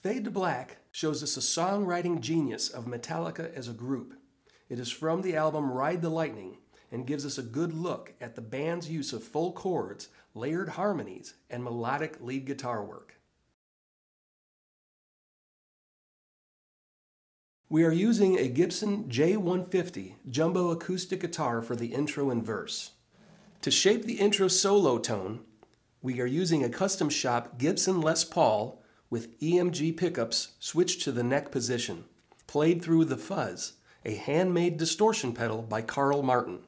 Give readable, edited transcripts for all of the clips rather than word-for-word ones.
Fade to Black shows us the songwriting genius of Metallica as a group. It is from the album Ride the Lightning and gives us a good look at the band's use of full chords, layered harmonies, and melodic lead guitar work. We are using a Gibson J150 jumbo acoustic guitar for the intro and verse. To shape the intro solo tone, we are using a custom shop Gibson Les Paul with EMG pickups switched to the neck position, played through the fuzz, a handmade distortion pedal by Carl Martin.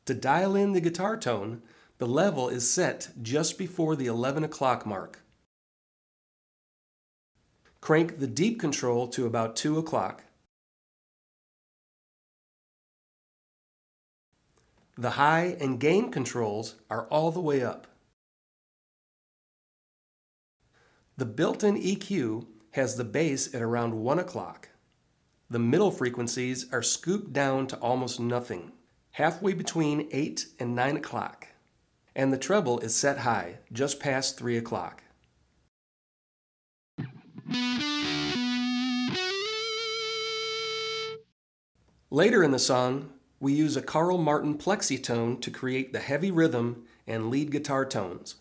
To dial in the guitar tone, the level is set just before the 11 o'clock mark. Crank the deep control to about 2 o'clock. The high and gain controls are all the way up. The built-in EQ has the bass at around 1 o'clock. The middle frequencies are scooped down to almost nothing, halfway between 8 and 9 o'clock. And the treble is set high, just past 3 o'clock. Later in the song, we use a Carl Martin plexitone to create the heavy rhythm and lead guitar tones.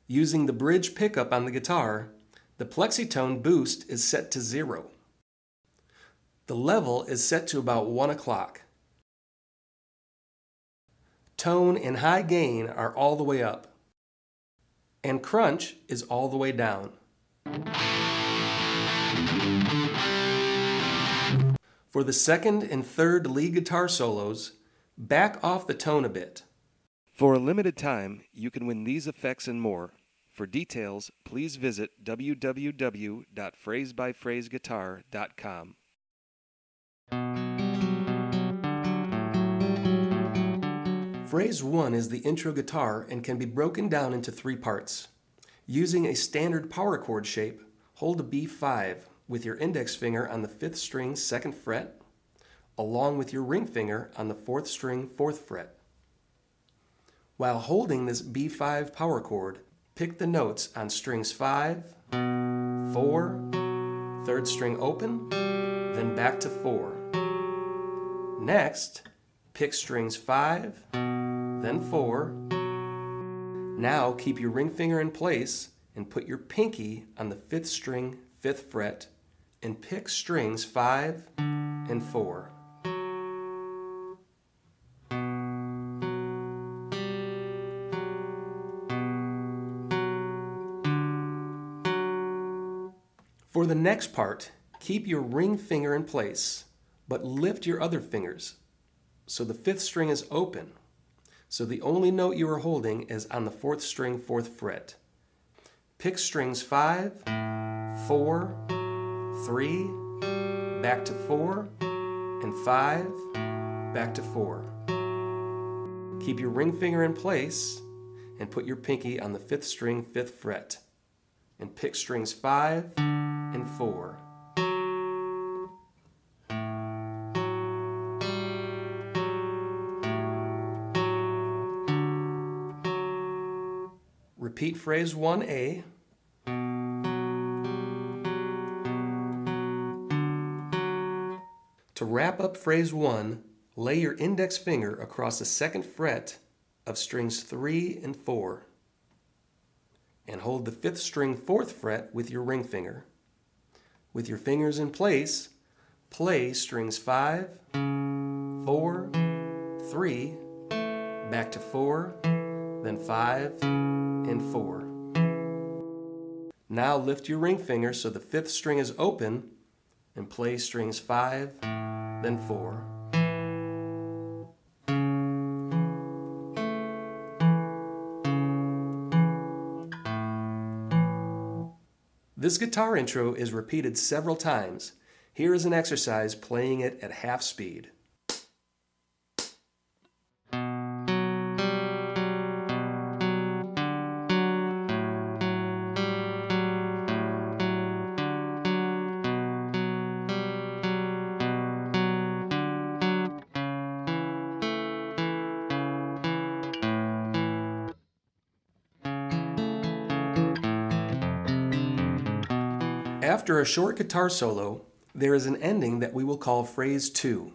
Using the bridge pickup on the guitar, the plexitone boost is set to 0. The level is set to about 1 o'clock. Tone and high gain are all the way up, and crunch is all the way down. For the second and third lead guitar solos, back off the tone a bit. For a limited time, you can win these effects and more. For details, please visit www.phrasebyphraseguitar.com. Phrase 1 is the intro guitar and can be broken down into 3 parts. Using a standard power chord shape, hold a B5 with your index finger on the 5th string 2nd fret, along with your ring finger on the 4th string 4th fret. While holding this B5 power chord, pick the notes on strings 5, 4, 3rd string open, then back to 4. Next, pick strings 5, then 4. Now keep your ring finger in place and put your pinky on the 5th string 5th fret and pick strings 5 and 4. For the next part, keep your ring finger in place, but lift your other fingers so the 5th string is open. So the only note you are holding is on the 4th string 4th fret. Pick strings 5, 4, 3, back to 4, and 5, back to 4. Keep your ring finger in place and put your pinky on the 5th string 5th fret and pick strings 5 and 4. Repeat phrase 1A. To wrap up phrase 1, lay your index finger across the 2nd fret of strings 3 and 4 and hold the 5th string 4th fret with your ring finger. With your fingers in place, play strings 5, 4, 3, back to 4, then 5 and 4. Now lift your ring finger so the 5th string is open and play strings 5, then 4. This guitar intro is repeated several times. Here is an exercise playing it at half speed. After a short guitar solo, there is an ending that we will call phrase 2.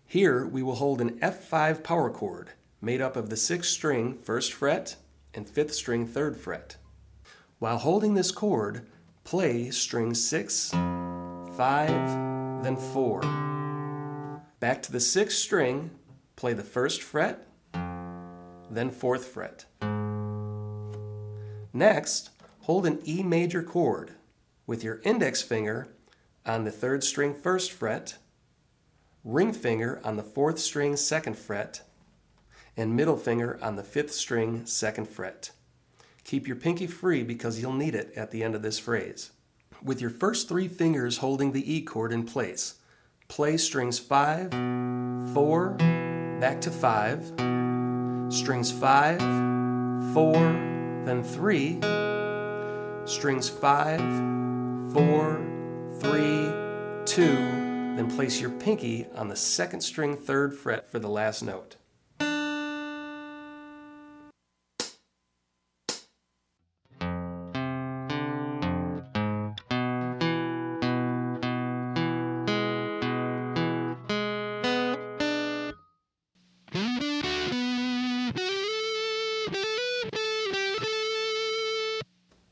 Here we will hold an F5 power chord made up of the 6th string 1st fret and 5th string 3rd fret. While holding this chord, play strings 6, 5, then 4. Back to the 6th string, play the 1st fret, then 4th fret. Next, hold an E major chord with your index finger on the 3rd string 1st fret, ring finger on the 4th string 2nd fret, and middle finger on the 5th string 2nd fret. Keep your pinky free because you'll need it at the end of this phrase. With your first 3 fingers holding the E chord in place, play strings 5, 4, back to 5, strings 5, 4, then 3, strings 5, 4, 3, 2, then place your pinky on the 2nd string 3rd fret for the last note.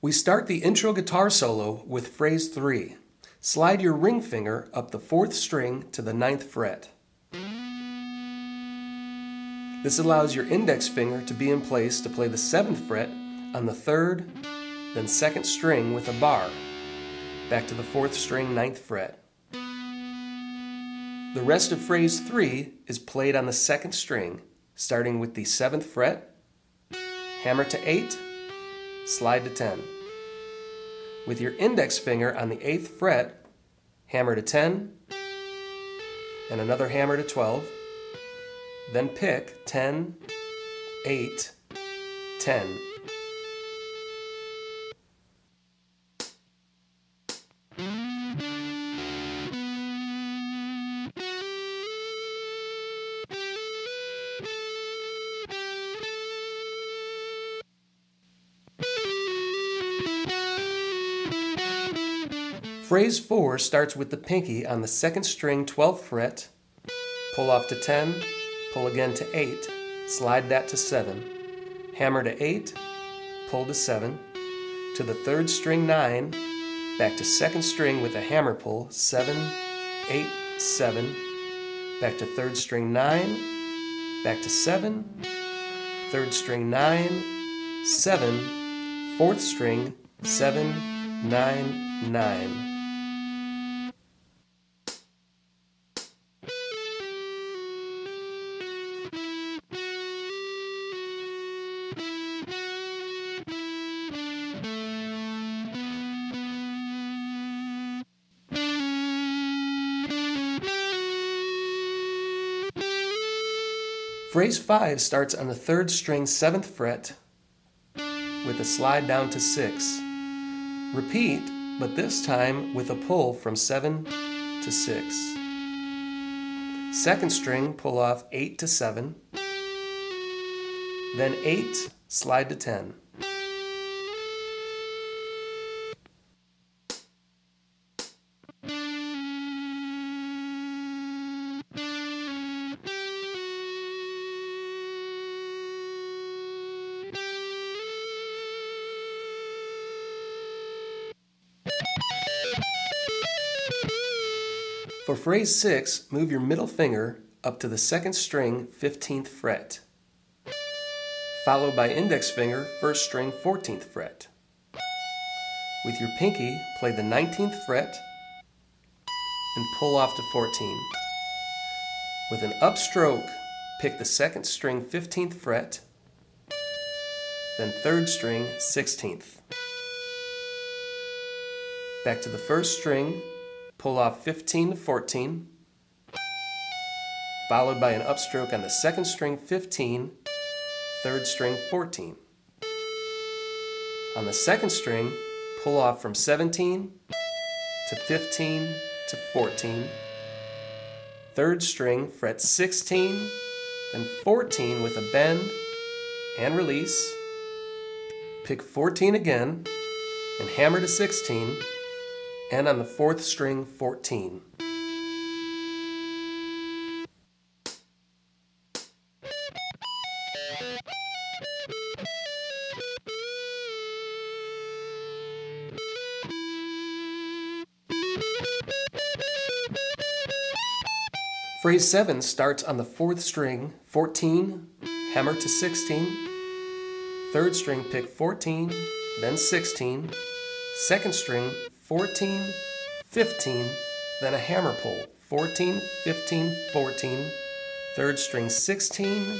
We start the intro guitar solo with phrase 3. Slide your ring finger up the 4th string to the 9th fret. This allows your index finger to be in place to play the 7th fret on the 3rd, then 2nd string with a bar, back to the 4th string 9th fret. The rest of phrase 3 is played on the 2nd string, starting with the 7th fret, hammer to 8, slide to 10. With your index finger on the 8th fret, hammer to 10, and another hammer to 12, then pick 10, 8, 10. Phrase 4 starts with the pinky on the 2nd string 12th fret, pull off to 10, pull again to 8, slide that to 7, hammer to 8, pull to 7, to the 3rd string 9, back to 2nd string with a hammer pull, 7, 8, 7, back to 3rd string 9, back to 7, 3rd string 9, 7, 4th string 7, 9, 9. Phrase 5 starts on the 3rd string 7th fret with a slide down to 6. Repeat, but this time with a pull from 7 to 6. 2nd string, pull off 8 to 7. Then 8, slide to 10. For phrase 6, move your middle finger up to the 2nd string 15th fret, followed by index finger 1st string 14th fret. With your pinky, play the 19th fret and pull off to 14. With an upstroke, pick the 2nd string 15th fret, then 3rd string 16th. Back to the 1st string, pull off 15 to 14, followed by an upstroke on the 2nd string 15, 3rd string 14. On the 2nd string, pull off from 17 to 15 to 14, 3rd string, fret 16, then 14 with a bend and release, pick 14 again and hammer to 16, and on the fourth string 14. Phrase 7 starts on the fourth string 14, hammer to 16, third string pick 14, then 16, second string 14, 15, then a hammer pull 14, 15, 14, third string 16,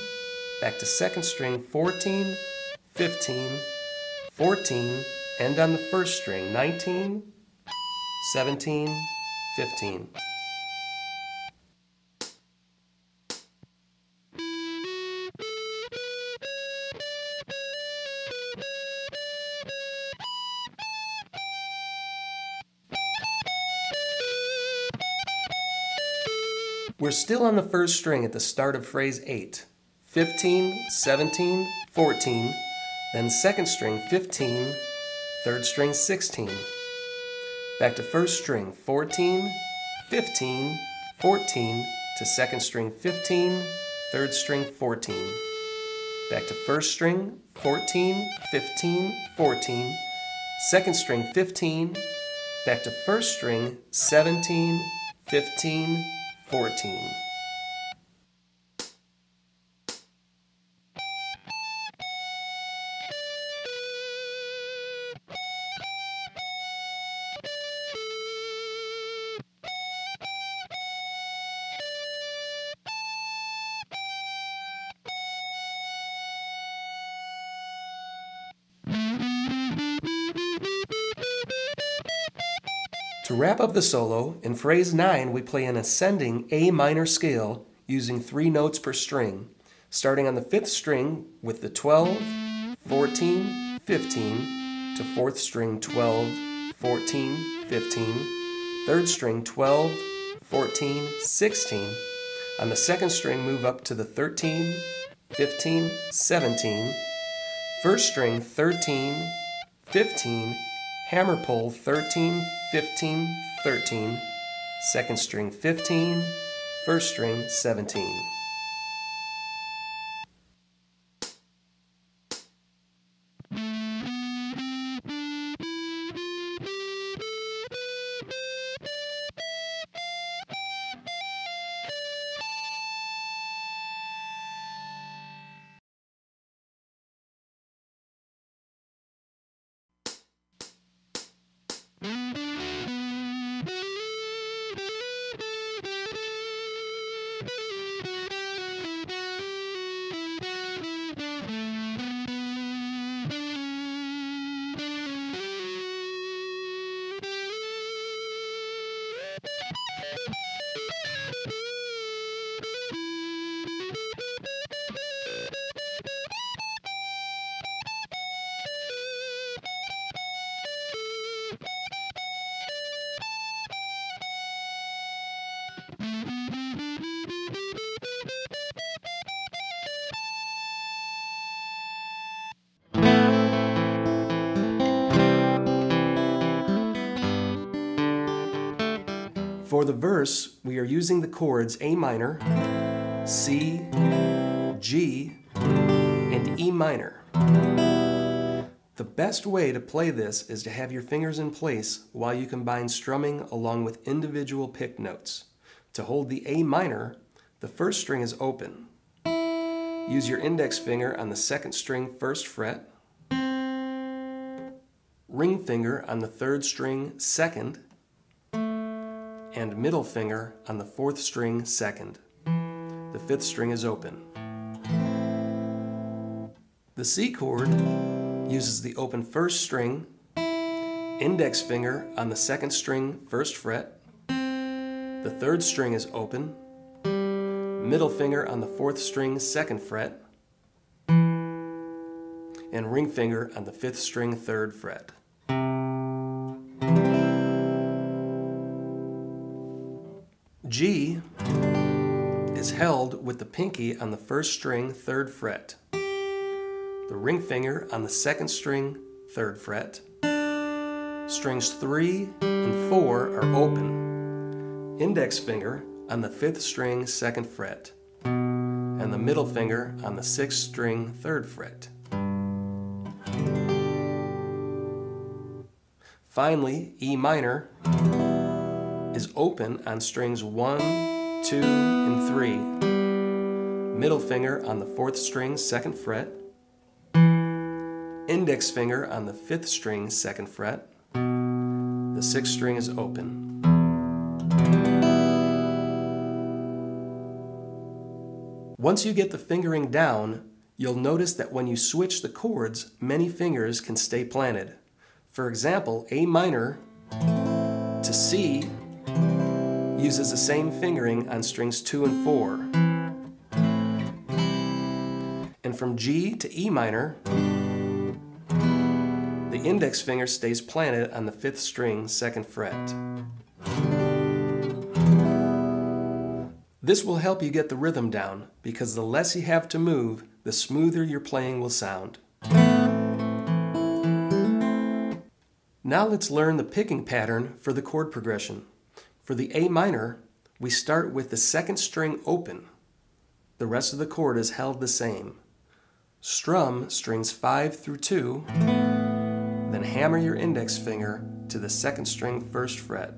back to second string 14, 15, 14, end on the first string 19, 17, 15. We're still on the first string at the start of phrase 8. 15, 17, 14, then second string 15, third string 16. Back to first string 14, 15, 14, to second string 15, third string 14. Back to first string 14, 15, 14, second string 15, back to first string 17, 15, 14. To wrap up the solo, in phrase 9 we play an ascending A minor scale using 3 notes per string, starting on the 5th string with the 12, 14, 15, to 4th string 12, 14, 15, 3rd string 12, 14, 16. On the 2nd string move up to the 13, 15, 17, 1st string 13, 15, hammer pull 13, 15, 13, 2nd string 15, 1st string 17. For the verse, we are using the chords A minor, C, G, and E minor. The best way to play this is to have your fingers in place while you combine strumming along with individual pick notes. To hold the A minor, the first string is open. Use your index finger on the 2nd string 1st fret, ring finger on the 3rd string 2nd, and middle finger on the 4th string 2nd. The 5th string is open. The C chord uses the open 1st string, index finger on the 2nd string 1st fret, the 3rd string is open, middle finger on the 4th string 2nd fret, and ring finger on the 5th string 3rd fret. G is held with the pinky on the 1st string 3rd fret, the ring finger on the 2nd string 3rd fret, Strings 3 and 4 are open. Index finger on the 5th string 2nd fret, and the middle finger on the 6th string 3rd fret. Finally, E minor is open on strings 1, 2, and 3. Middle finger on the 4th string 2nd fret, index finger on the 5th string 2nd fret. The 6th string is open. Once you get the fingering down, you'll notice that when you switch the chords, many fingers can stay planted. For example, A minor to C uses the same fingering on strings 2 and 4. And from G to E minor, the index finger stays planted on the 5th string 2nd fret. This will help you get the rhythm down, because the less you have to move, the smoother your playing will sound. Now let's learn the picking pattern for the chord progression. For the A minor, we start with the 2nd string open. The rest of the chord is held the same. Strum strings 5 through 2, then hammer your index finger to the 2nd string 1st fret.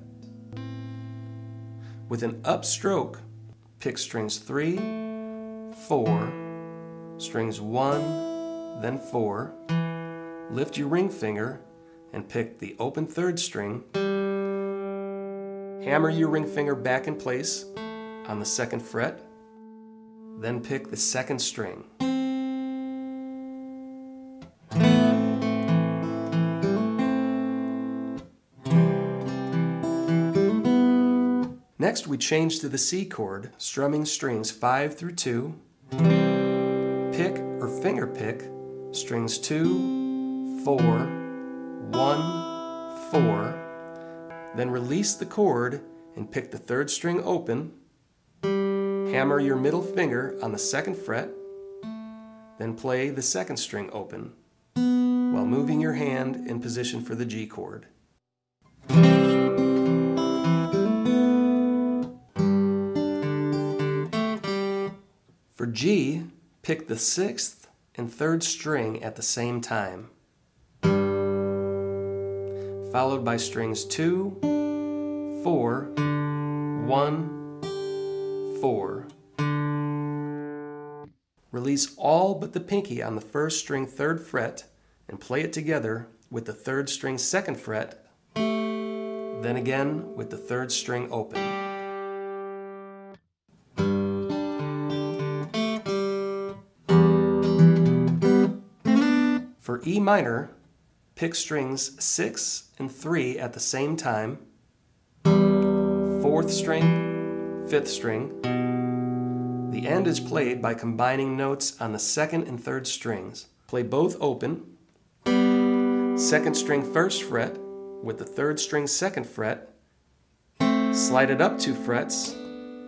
With an upstroke, pick strings 3, 4, strings 1, then 4, lift your ring finger and pick the open 3rd string, hammer your ring finger back in place on the 2nd fret, then pick the 2nd string. Next, we change to the C chord, strumming strings 5 through 2, pick or finger pick strings 2, 4, 1, 4, then release the chord and pick the 3rd string open, hammer your middle finger on the 2nd fret, then play the 2nd string open, while moving your hand in position for the G chord. For G, pick the 6th and 3rd string at the same time, followed by strings 2, 4, 1, 4. Release all but the pinky on the 1st string 3rd fret and play it together with the 3rd string 2nd fret, then again with the 3rd string open. For E minor, pick strings 6 and 3 at the same time, 4th string, 5th string. The end is played by combining notes on the 2nd and 3rd strings. Play both open, 2nd string 1st fret with the 3rd string 2nd fret, slide it up 2 frets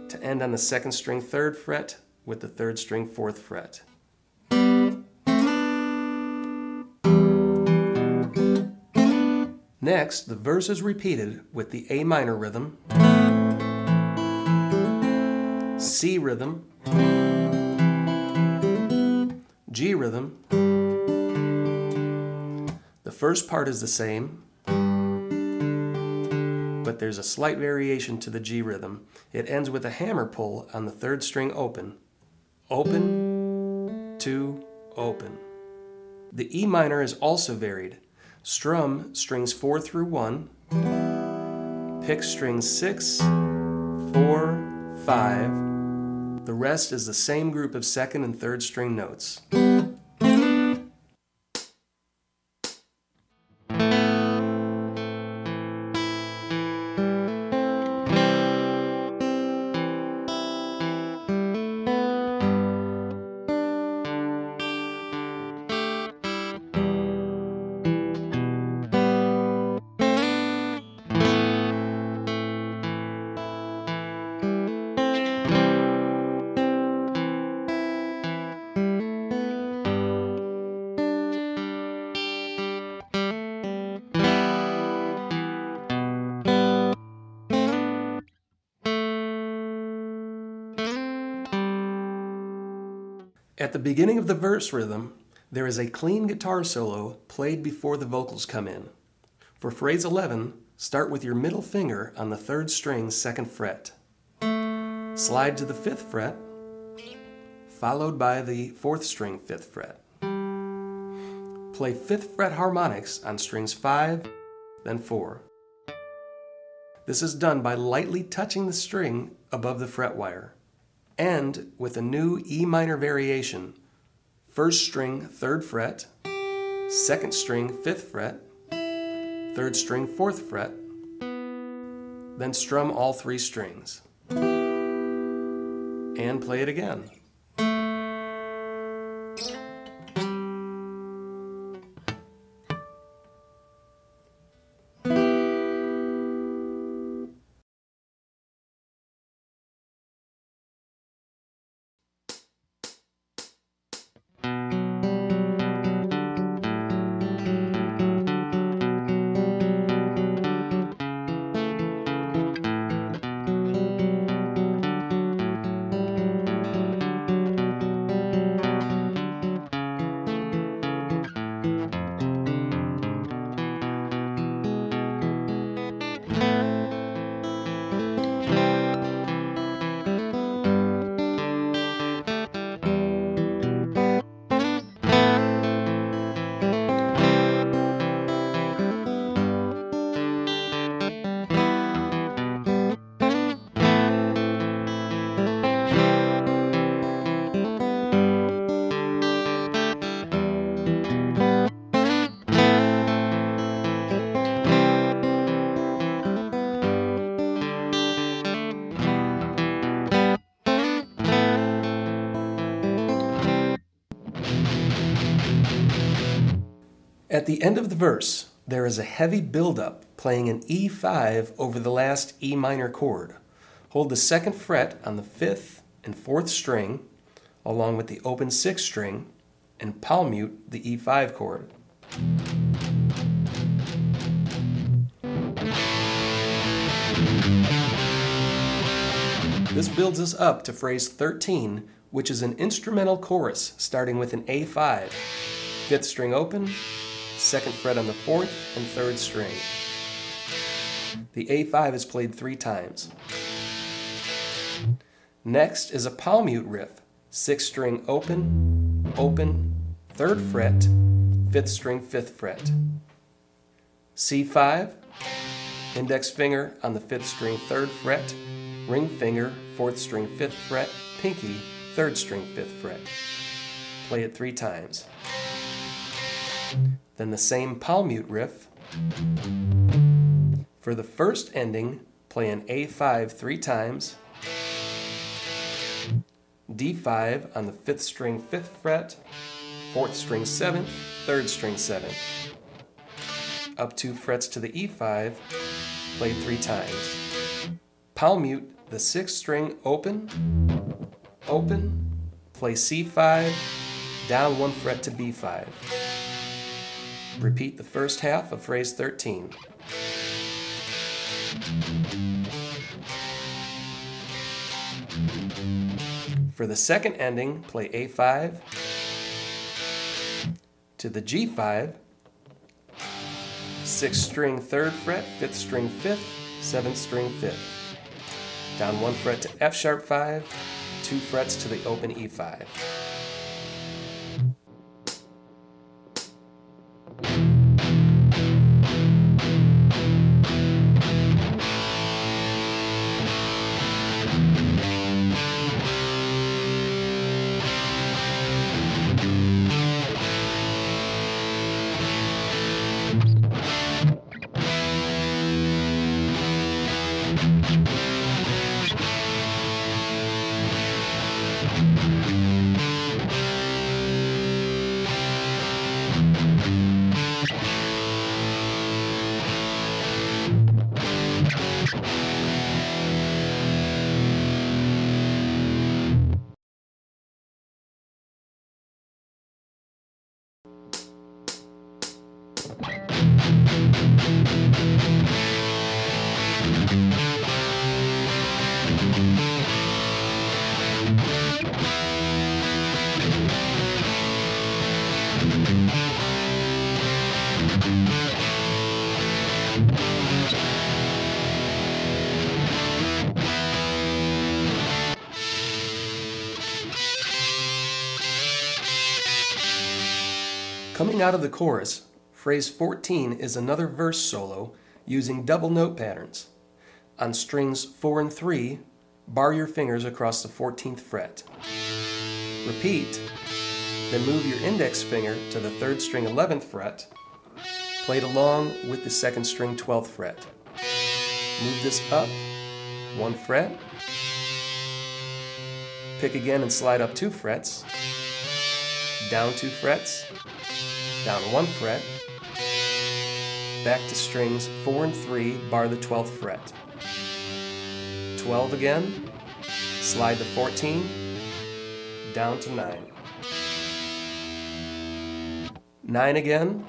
to end on the 2nd string 3rd fret with the 3rd string 4th fret. Next, the verse is repeated with the A minor rhythm, C rhythm, G rhythm. The first part is the same, but there's a slight variation to the G rhythm. It ends with a hammer pull on the 3rd string open. Open, 2, open. The E minor is also varied. Strum strings 4 through 1, pick strings 6, 4, 5. The rest is the same group of 2nd and 3rd string notes. At the beginning of the verse rhythm, there is a clean guitar solo played before the vocals come in. For phrase 11, start with your middle finger on the 3rd string 2nd fret. Slide to the 5th fret, followed by the 4th string 5th fret. Play 5th fret harmonics on strings 5, then 4. This is done by lightly touching the string above the fret wire. End with a new E minor variation, 1st string 3rd fret, 2nd string 5th fret, 3rd string 4th fret, then strum all 3 strings. And play it again. At the end of the verse, there is a heavy buildup playing an E5 over the last E minor chord. Hold the 2nd fret on the 5th and 4th string, along with the open 6th string, and palm mute the E5 chord. This builds us up to phrase 13, which is an instrumental chorus starting with an A5, 5th string open, 2nd fret on the 4th and 3rd string. The A5 is played 3 times. Next is a palm mute riff, 6th string open, open, 3rd fret, 5th string 5th fret. C5, index finger on the 5th string 3rd fret, ring finger 4th string 5th fret, pinky 3rd string 5th fret. Play it 3 times. Then the same palm mute riff. For the first ending, play an A5 3 times, D5 on the 5th string 5th fret, 4th string 7th, 3rd string 7th. Up 2 frets to the E5, played 3 times. Palm mute the 6th string open, open, play C5, down 1 fret to B5. Repeat the first half of phrase 13. For the second ending, play A5 to the G5, 6th string 3rd fret, 5th string 5th, 7th string 5th. Down 1 fret to F sharp 5, 2 frets to the open E5. Coming out of the chorus, phrase 14 is another verse solo using double note patterns. On strings 4 and 3, bar your fingers across the 14th fret. Repeat, then move your index finger to the 3rd string 11th fret, played along with the 2nd string 12th fret. Move this up 1 fret, pick again and slide up 2 frets, down 2 frets, down 1 fret, back to strings 4 and 3, bar the 12th fret. 12 again, slide to 14, down to 9. 9 again,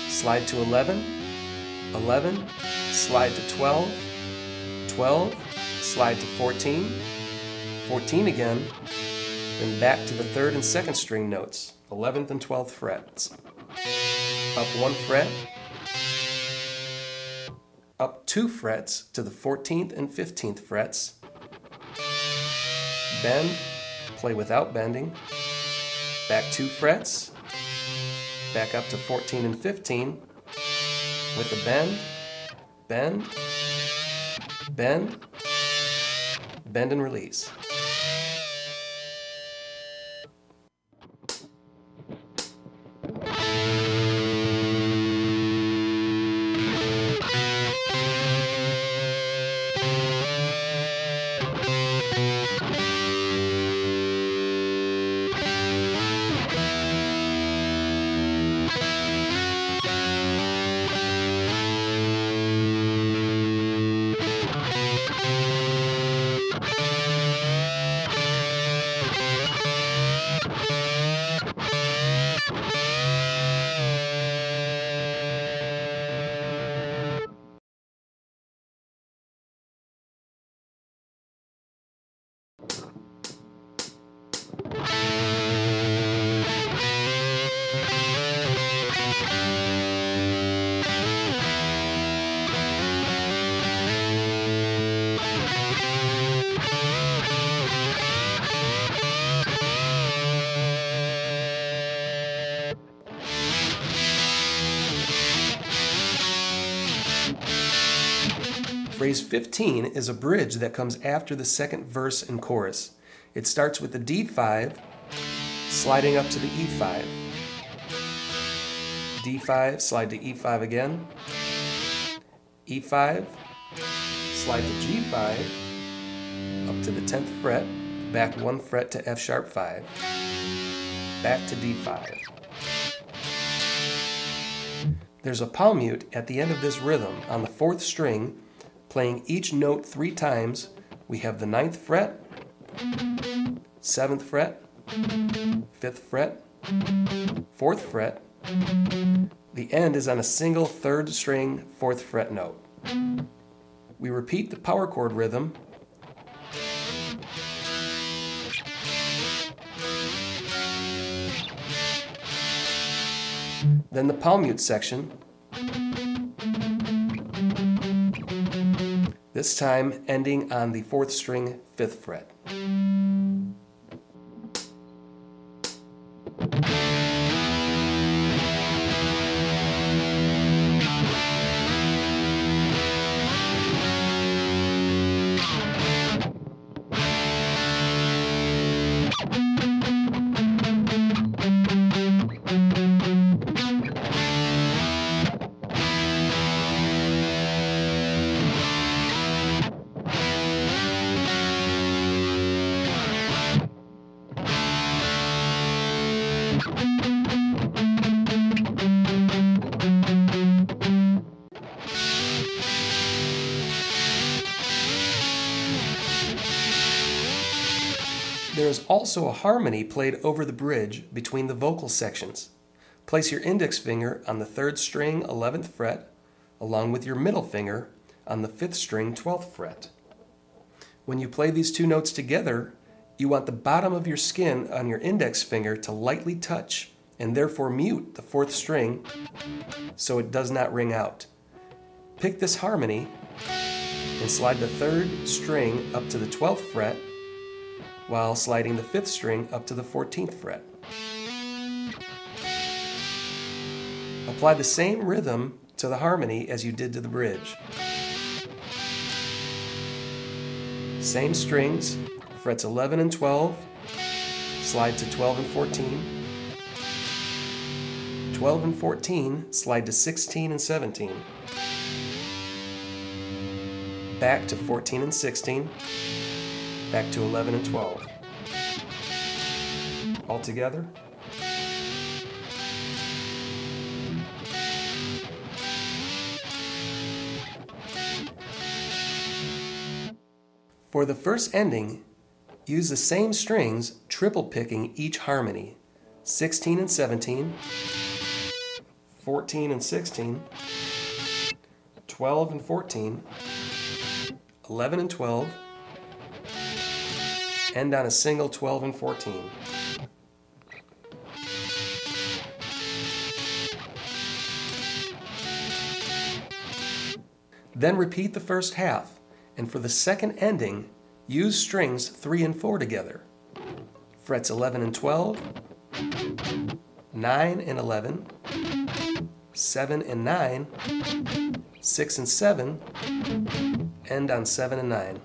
slide to 11, 11, slide to 12, 12, slide to 14, 14 again, then back to the 3rd and 2nd string notes, 11th and 12th frets. Up 1 fret, up 2 frets to the 14th and 15th frets, bend, play without bending, back 2 frets, back up to 14 and 15, with a bend, bend, bend, bend and release. Phrase 15 is a bridge that comes after the 2nd verse and chorus. It starts with the D5, sliding up to the E5. D5, slide to E5 again. E5, slide to G5, up to the 10th fret, back 1 fret to F sharp 5, back to D5. There's a palm mute at the end of this rhythm on the 4th string. Playing each note 3 times, we have the 9th fret, 7th fret, 5th fret, 4th fret. The end is on a single 3rd string 4th fret note. We repeat the power chord rhythm. Then the palm mute section. This time ending on the 4th string 5th fret. There is also a harmony played over the bridge between the vocal sections. Place your index finger on the 3rd string 11th fret, along with your middle finger on the 5th string 12th fret. When you play these 2 notes together, you want the bottom of your skin on your index finger to lightly touch and therefore mute the fourth string so it does not ring out. Pick this harmony and slide the third string up to the 12th fret while sliding the 5th string up to the 14th fret. Apply the same rhythm to the harmony as you did to the bridge. Same strings, frets 11 and 12, slide to 12 and 14. 12 and 14, slide to 16 and 17. Back to 14 and 16, back to 11 and 12. All together. For the first ending, use the same strings, triple picking each harmony. 16 and 17, 14 and 16, 12 and 14, 11 and 12, end on a single 12 and 14. Then repeat the first half, and for the second ending, use strings 3 and 4 together. Frets 11 and 12, 9 and 11, 7 and 9, 6 and 7, end on 7 and 9.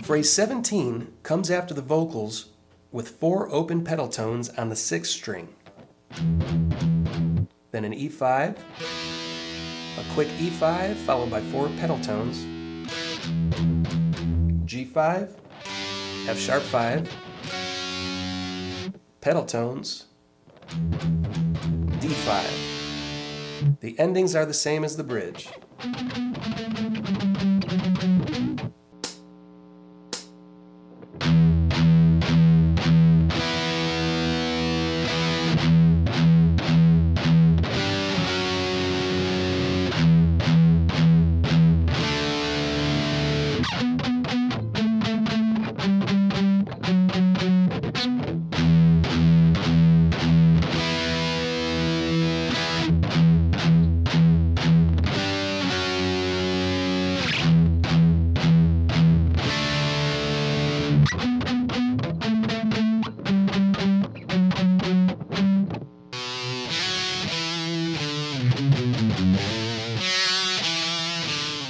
Phrase 17 comes after the vocals with 4 open pedal tones on the 6th string. Then an E5, a quick E5 followed by 4 pedal tones, G5, F sharp 5, pedal tones, D5. The endings are the same as the bridge.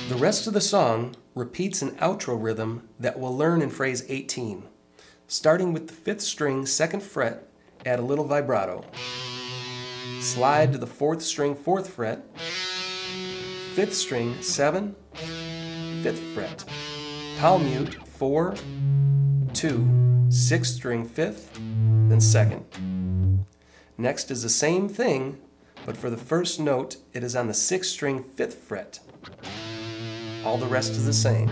The rest of the song repeats an outro rhythm that we'll learn in phrase 18. Starting with the 5th string, 2nd fret, add a little vibrato. Slide to the 4th string, 4th fret, 5th string, 7, 5th fret. Palm mute, 4, 2, 6th string, 5th, then 2nd. Next is the same thing, but for the first note, it is on the 6th string, 5th fret. All the rest is the same.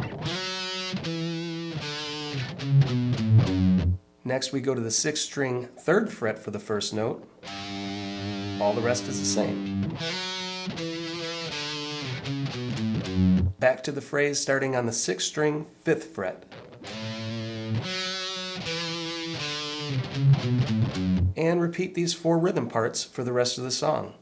Next we go to the 6th string, 3rd fret for the first note. All the rest is the same. Back to the phrase starting on the 6th string, 5th fret. And repeat these 4 rhythm parts for the rest of the song.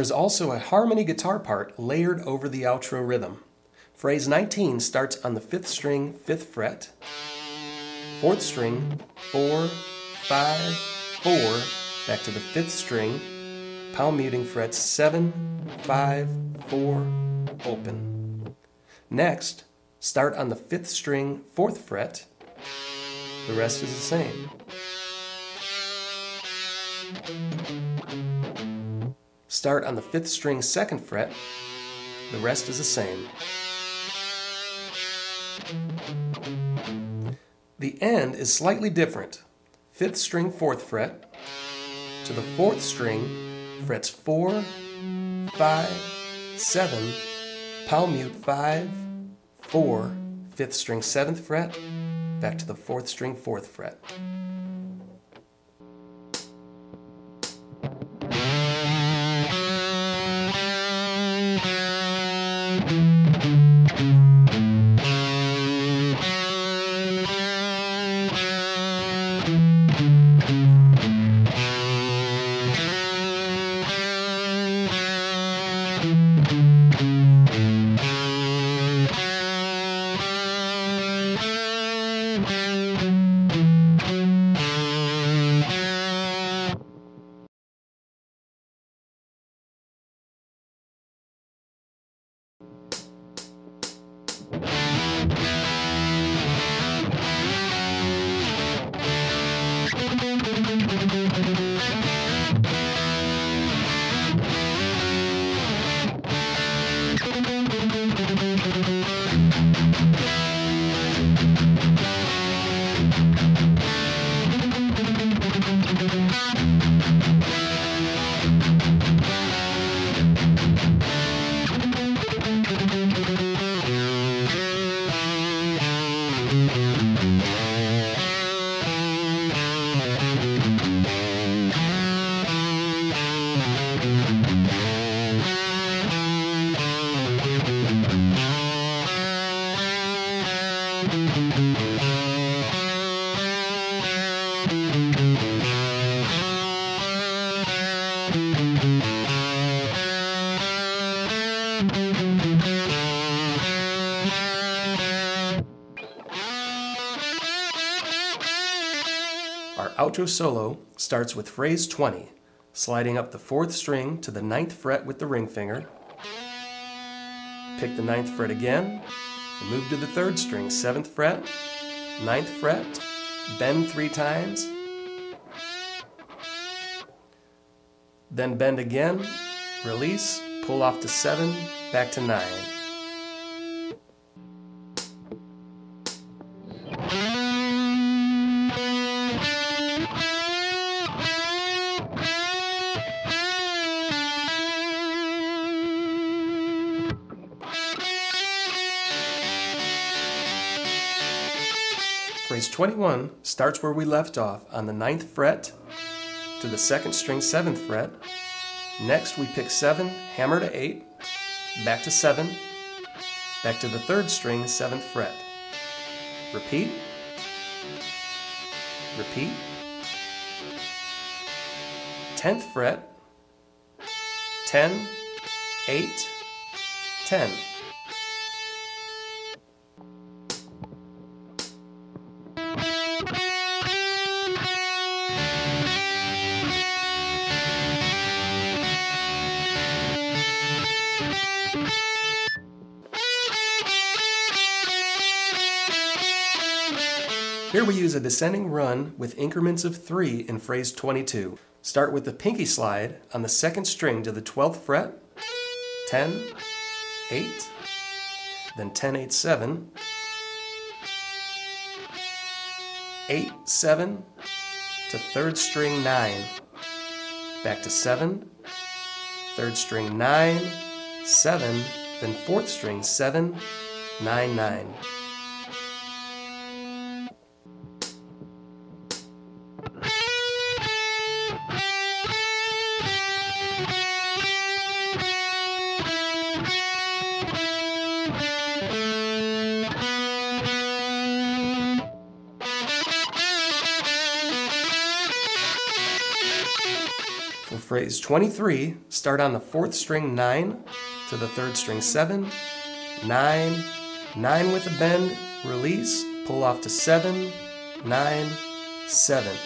There is also a harmony guitar part layered over the outro rhythm. Phrase 19 starts on the 5th string, 5th fret, 4th string, 4, 5, 4, back to the 5th string, palm muting frets 7, 5, 4, open. Next, start on the 5th string, 4th fret. The rest is the same. Start on the 5th string, 2nd fret. The rest is the same. The end is slightly different. 5th string, 4th fret to the 4th string, frets 4, 5, 7, palm mute 5, 4, 5th string, 7th fret, back to the 4th string, 4th fret. Our outro solo starts with phrase 20, sliding up the 4th string to the 9th fret with the ring finger, pick the 9th fret again, and move to the 3rd string, 7th fret, 9th fret, bend 3 times, then bend again, release, pull off to 7, back to 9. Phrase 21 starts where we left off on the 9th fret to the 2nd string, 7th fret. Next we pick 7, hammer to 8, back to 7, back to the 3rd string, 7th fret. Repeat, repeat, 10th fret, 10, 8, 10. Here we use a descending run with increments of 3 in phrase 22. Start with the pinky slide on the 2nd string to the 12th fret, 10, 8, then 10, 8, 7, 8, 7, to 3rd string 9, back to 7, 3rd string 9, 7, then 4th string 7, 9, 9. For Phrase 23, start on the 4th string 9 to the 3rd string 7, 9, 9 with a bend, release, pull off to 7, 9, 7.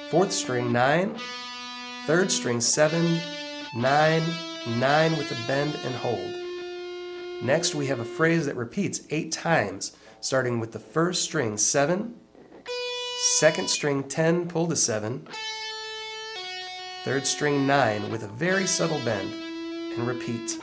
4th string 9, 3rd string 7, 9, 9 with a bend and hold. Next we have a phrase that repeats 8 times, starting with the 1st string 7, 2nd string 10, pull to 7, 3rd string 9 with a very subtle bend, and repeat.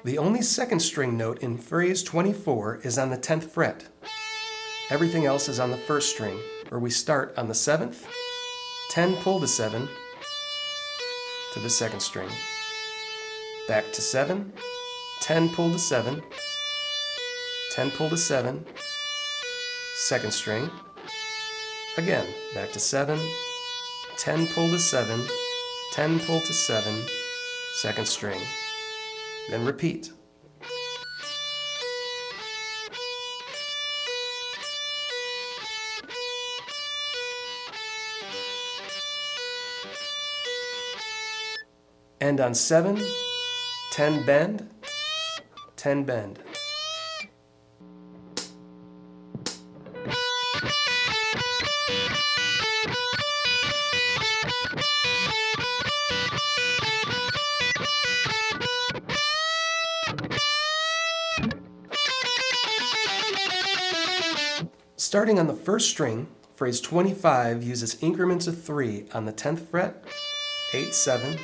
The only 2nd string note in phrase 24 is on the 10th fret. Everything else is on the 1st string, where we start on the 7th, 10 pull to 7, to the 2nd string. Back to 7, 10 pull to 7, 10 pull to 7, 2nd string. Again, back to 7, 10 pull to 7, 10 pull to 7, 2nd string. Then repeat. End on 7, 10 bend, 10 bend. Starting on the 1st string, phrase 25 uses increments of 3 on the 10th fret, 8, 7,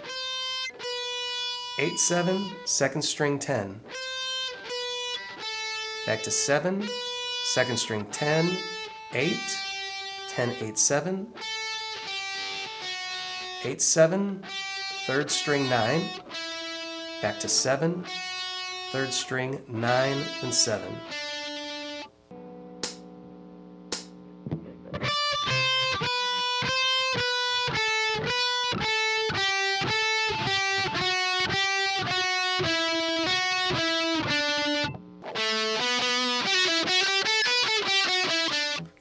8, 7, 2nd string 10. Back to 7, 2nd string 10, 8, 10, 8, 7, 8, 7, 3rd string 9, back to 7, 3rd string 9, and 7.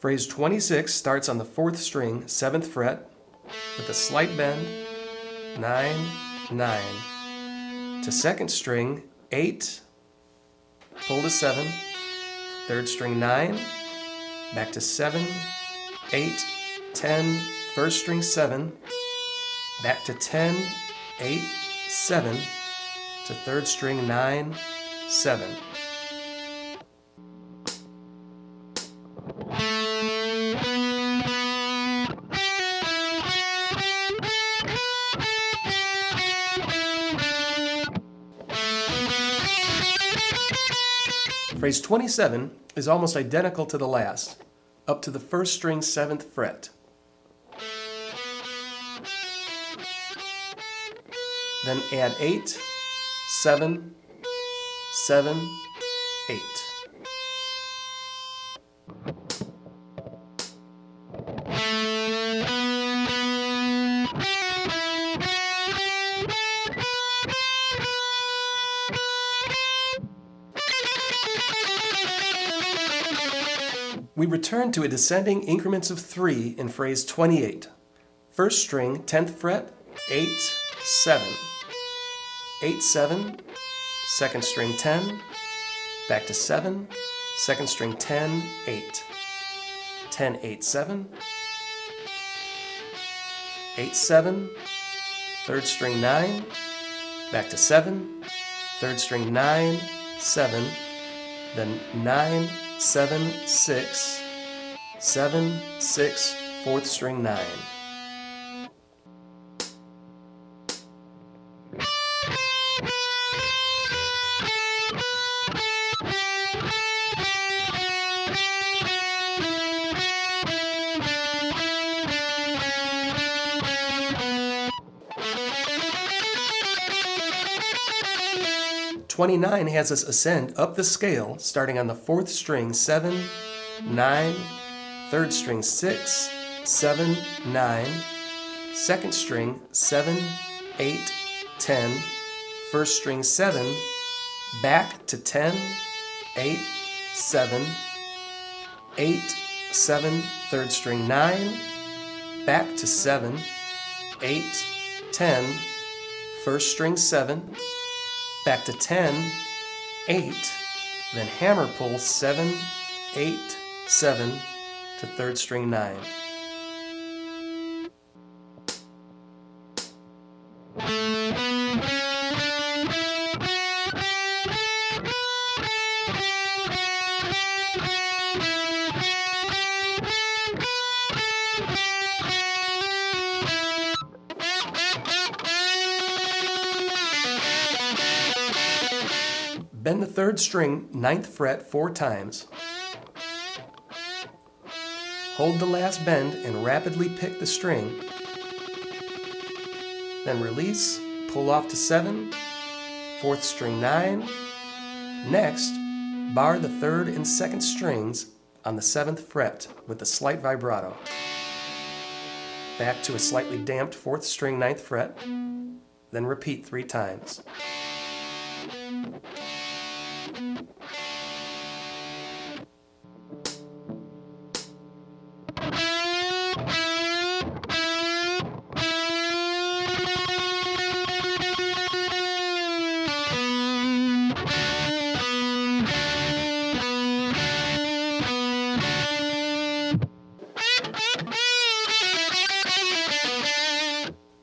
Phrase 26 starts on the 4th string, 7th fret, with a slight bend, 9, 9. To 2nd string, 8, pull to 7, 3rd string 9, back to 7, 8, 10, 1st string 7, back to 10, 8, 7, to 3rd string 9, 7. Phrase 27 is almost identical to the last, up to the 1st string 7th fret. Then add 8, 7, 7, 8. We return to a descending increments of 3 in phrase 28. 1st string, 10th fret, 8, 7. 8, 7, 2nd string 10, back to 7, 2nd string 10, 8. 10, 8, 7. 8, 7, 3rd string 9, back to 7, 3rd string 9, 7, then 9, 7, 6, 7, 6, 4th string 9. 29 has us ascend up the scale, starting on the 4th string 7, 9, 3rd string 6, 7, 9, 2nd string 7, 8, 10, 1st string 7, back to 10, 8, 7, 8, 7, 3rd string 9, back to 7, 8, 10, 1st string 7, back to 10, 8, then hammer pull 7, 8, 7 to 3rd string 9. Bend the 3rd string 9th fret 4 times. Hold the last bend and rapidly pick the string. Then release, pull off to 7, 4th string 9. Next, bar the 3rd and 2nd strings on the 7th fret with a slight vibrato. Back to a slightly damped 4th string 9th fret, then repeat 3 times.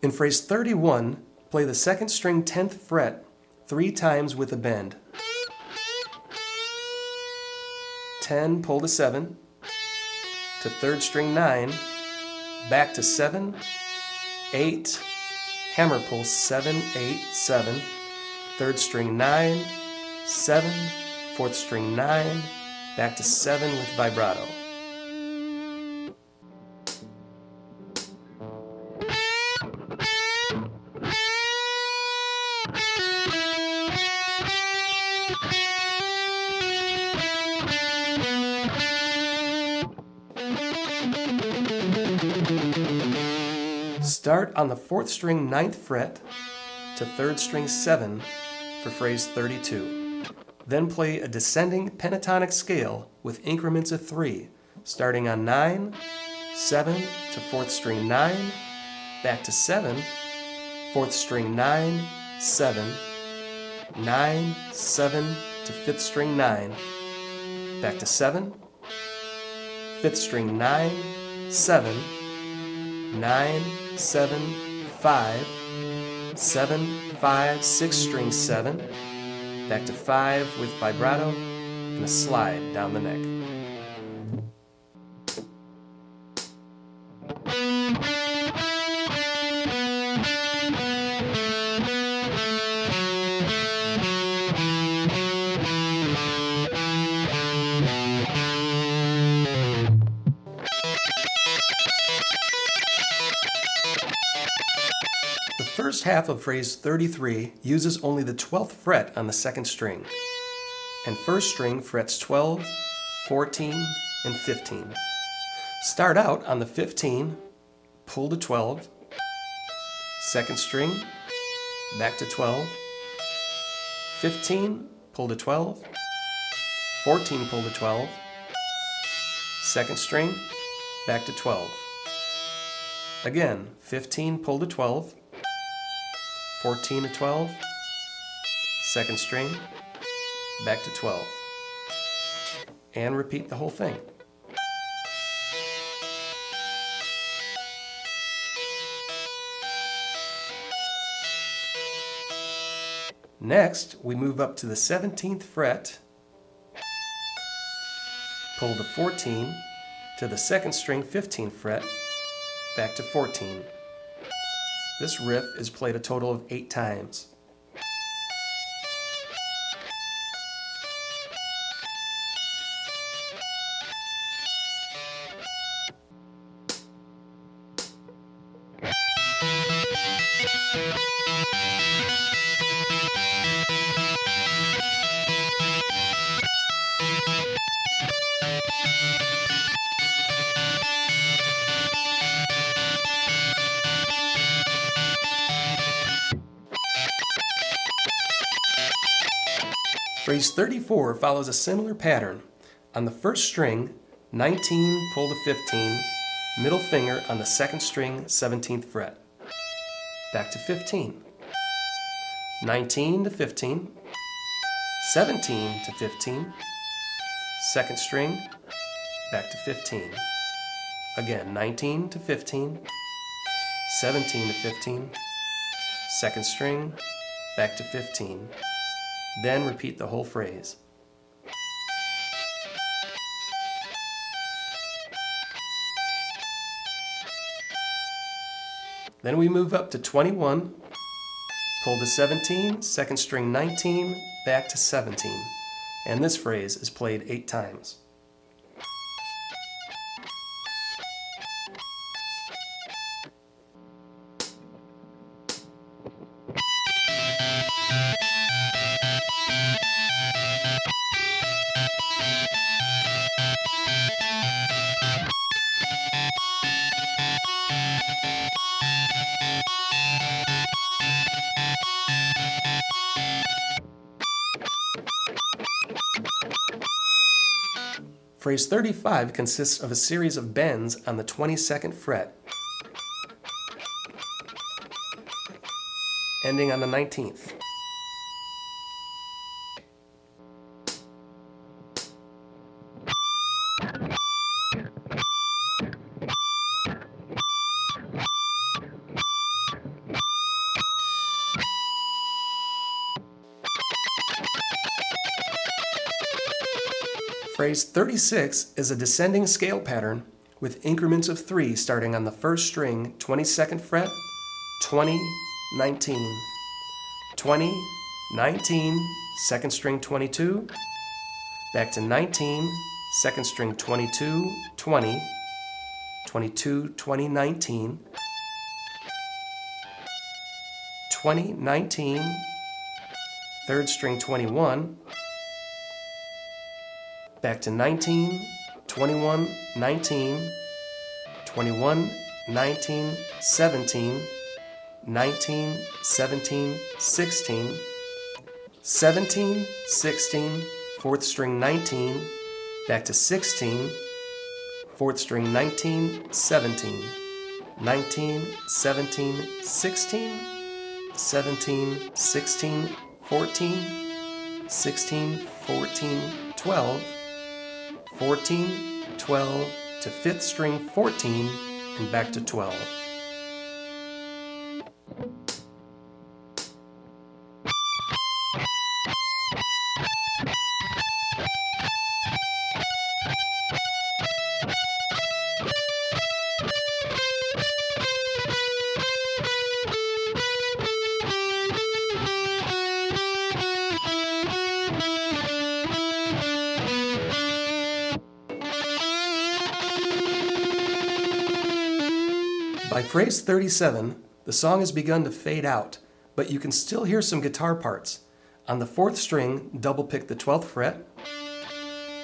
In phrase 31, play the 2nd string 10th fret 3 times with a bend. 10, pull to 7, to 3rd string 9, back to 7, 8, hammer pull 7, 8, 7, 3rd string 9, 7, 4th string 9, back to 7 with vibrato. Start on the 4th string 9th fret to 3rd string 7 for phrase 32. Then play a descending pentatonic scale with increments of 3, starting on 9, 7 to 4th string 9, back to 7, 4th string 9, 7, 9, 7 to 5th string 9, back to 7, 5th string 9, 7, 9, 7, 5, 7, 5, 6 string 7, back to 5 with vibrato and a slide down the neck. The first half of phrase 33 uses only the 12th fret on the 2nd string, and 1st string frets 12, 14, and 15. Start out on the 15, pull to 12, 2nd string, back to 12, 15, pull to 12, 14, pull to 12, 2nd string, back to 12. Again, 15, pull to 12, 14 to 12, 2nd string, back to 12. And repeat the whole thing. Next, we move up to the 17th fret, pull to 14, to the 2nd string 15th fret, back to 14. This riff is played a total of 8 times. Phrase 34 follows a similar pattern. On the first string, 19, pull to 15, middle finger on the second string, 17th fret. Back to 15. 19 to 15, 17 to 15, second string, back to 15. Again, 19 to 15, 17 to 15, second string, back to 15. Then repeat the whole phrase. Then we move up to 21, pull to 17, second string 19, back to 17. And this phrase is played 8 times. Phrase 35 consists of a series of bends on the 22nd fret, ending on the 19th. Phrase 36 is a descending scale pattern with increments of 3 starting on the first string, 22nd fret, 20, 19, 20, 19, second string 22, back to 19, second string 22, 20, 22, 20, 19, 20, 19, third string 21, back to 19, 21, 19, 21, 19, 17, 19, 17, 16, 17, 16, fourth string 19, back to 16, fourth string 19, 17, 19, 17, 16, 17, 16, 14, 16, 14, 12, 14, 12 to fifth string 14 and back to 12. By phrase 37, the song has begun to fade out, but you can still hear some guitar parts. On the fourth string, double pick the 12th fret,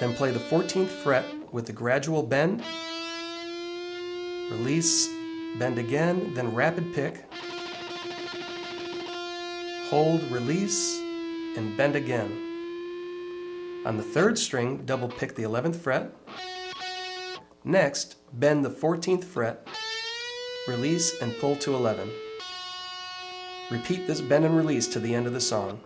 then play the 14th fret with the gradual bend, release, bend again, then rapid pick, hold, release, and bend again. On the third string, double pick the 11th fret, next, bend the 14th fret, release and pull to 11. Repeat this bend and release to the end of the song.